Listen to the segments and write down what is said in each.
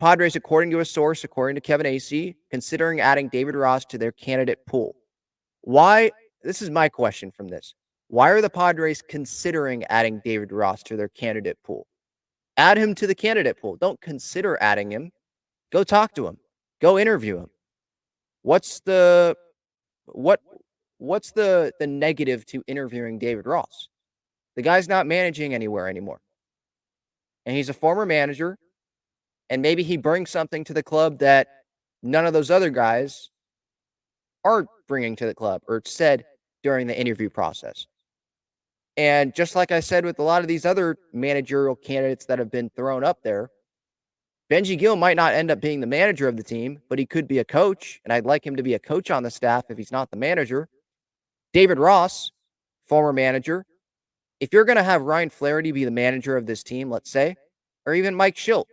Padres, according to a source, according to Kevin Acee, considering adding David Ross to their candidate pool. Why? This is my question from this. Why are the Padres considering adding David Ross to their candidate pool? Add him to the candidate pool. Don't consider adding him. Go talk to him. Go interview him. What's the what what's the negative to interviewing David Ross? The guy's not managing anywhere anymore. And he's a former manager, and maybe he brings something to the club that none of those other guys are bringing to the club or said during the interview process. And just like I said with a lot of these other managerial candidates that have been thrown up there, Benji Gill might not end up being the manager of the team, but he could be a coach, and I'd like him to be a coach on the staff if he's not the manager. David Ross, former manager. If you're going to have Ryan Flaherty be the manager of this team, let's say, or even Mike Schilt,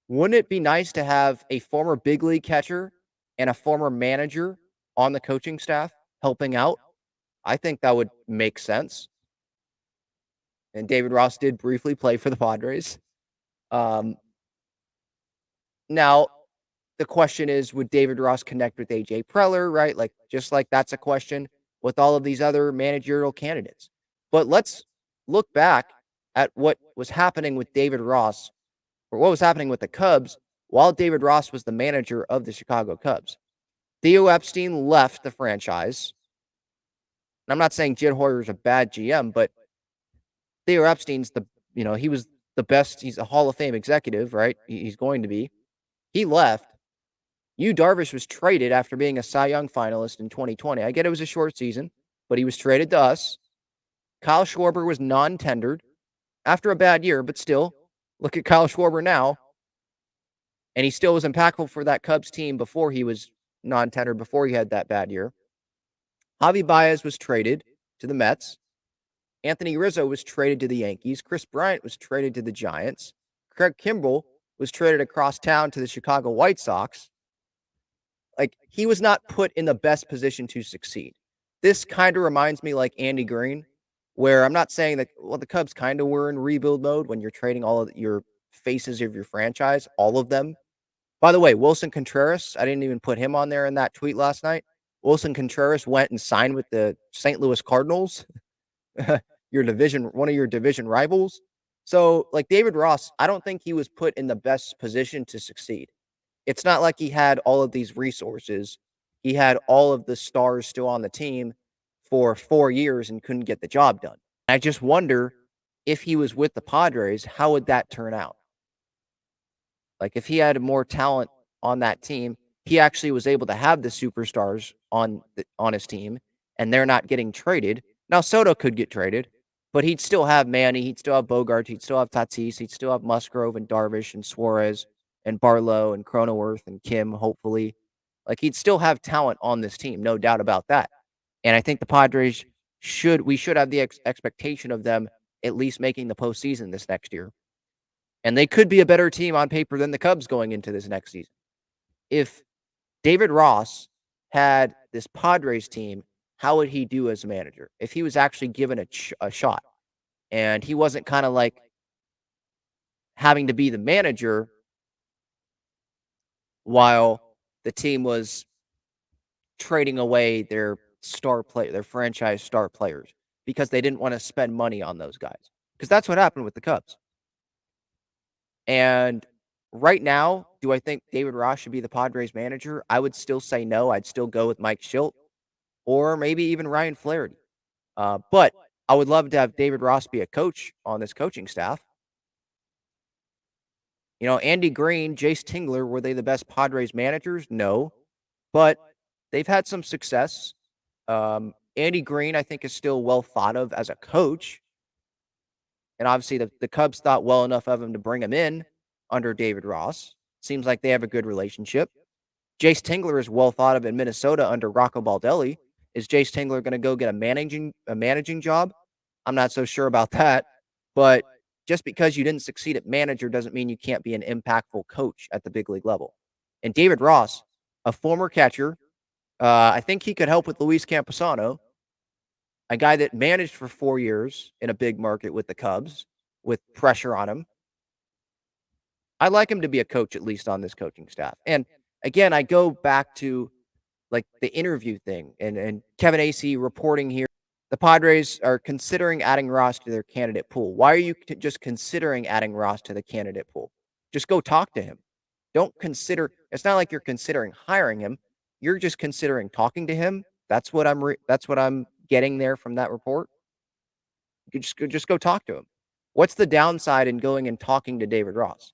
wouldn't it be nice to have a former big league catcher and a former manager on the coaching staff helping out? I think that would make sense. And David Ross did briefly play for the Padres. Now, the question is, would David Ross connect with AJ Preller, right? Like, just like that's a question with all of these other managerial candidates. But let's look back at what was happening with David Ross, or what was happening with the Cubs while David Ross was the manager of the Chicago Cubs. Theo Epstein left the franchise. And I'm not saying Jed Hoyer is a bad GM, but Theo Epstein's he was the best. He's a Hall of Fame executive, right? He's going to be. He left. Yu Darvish was traded after being a Cy Young finalist in 2020. I get it was a short season, but he was traded to us. Kyle Schwarber was non-tendered after a bad year, but still, look at Kyle Schwarber now. And he still was impactful for that Cubs team before he was non-tendered, before he had that bad year. Javi Baez was traded to the Mets. Anthony Rizzo was traded to the Yankees. Chris Bryant was traded to the Giants. Craig Kimbrell was traded across town to the Chicago White Sox. Like, he was not put in the best position to succeed. This kind of reminds me like Andy Green, where I'm not saying that, well, the Cubs kind of were in rebuild mode when you're trading all of your faces of your franchise, all of them. By the way, Wilson Contreras, I didn't even put him on there in that tweet last night. Wilson Contreras went and signed with the St. Louis Cardinals, one of your division rivals. So, like David Ross, I don't think he was put in the best position to succeed. It's not like he had all of these resources. He had all of the stars still on the team for 4 years and couldn't get the job done. I just wonder if he was with the Padres, how would that turn out? Like, if he had more talent on that team, he actually was able to have the superstars on his team, and they're not getting traded. Now, Soto could get traded, but he'd still have Manny, he'd still have Bogart, he'd still have Tatis, he'd still have Musgrove and Darvish and Suarez and Barlow and Cronenworth and Kim, hopefully. Like, he'd still have talent on this team, no doubt about that. And I think the Padres we should have the expectation of them at least making the postseason this next year. And they could be a better team on paper than the Cubs going into this next season. If David Ross had this Padres team, how would he do as a manager? If he was actually given a shot and he wasn't kind of like having to be the manager while the team was trading away their franchise star players because they didn't want to spend money on those guys. Because that's what happened with the Cubs. And right now, do I think David Ross should be the Padres manager? I would still say no. I'd still go with Mike Schilt or maybe even Ryan Flaherty. But I would love to have David Ross be a coach on this coaching staff. Andy Green, Jace Tingler, were they the best Padres managers? No. But they've had some success. Andy Green, I think, is still well thought of as a coach. And obviously, the Cubs thought well enough of him to bring him in under David Ross. Seems like they have a good relationship. Jace Tingler is well thought of in Minnesota under Rocco Baldelli. Is Jace Tingler going to go get a managing job? I'm not so sure about that. But just because you didn't succeed at manager doesn't mean you can't be an impactful coach at the big league level. And David Ross, a former catcher, I think he could help with Luis Camposano, a guy that managed for 4 years in a big market with the Cubs with pressure on him. I like him to be a coach at least on this coaching staff. And again, I go back to like the interview thing and Kevin Acee reporting here. The Padres are considering adding Ross to their candidate pool. Why are you just considering adding Ross to the candidate pool? Just go talk to him. Don't consider. It's not like you're considering hiring him. You're just considering talking to him. That's what I'm getting there from that report. You just go talk to him. What's the downside in going and talking to David Ross?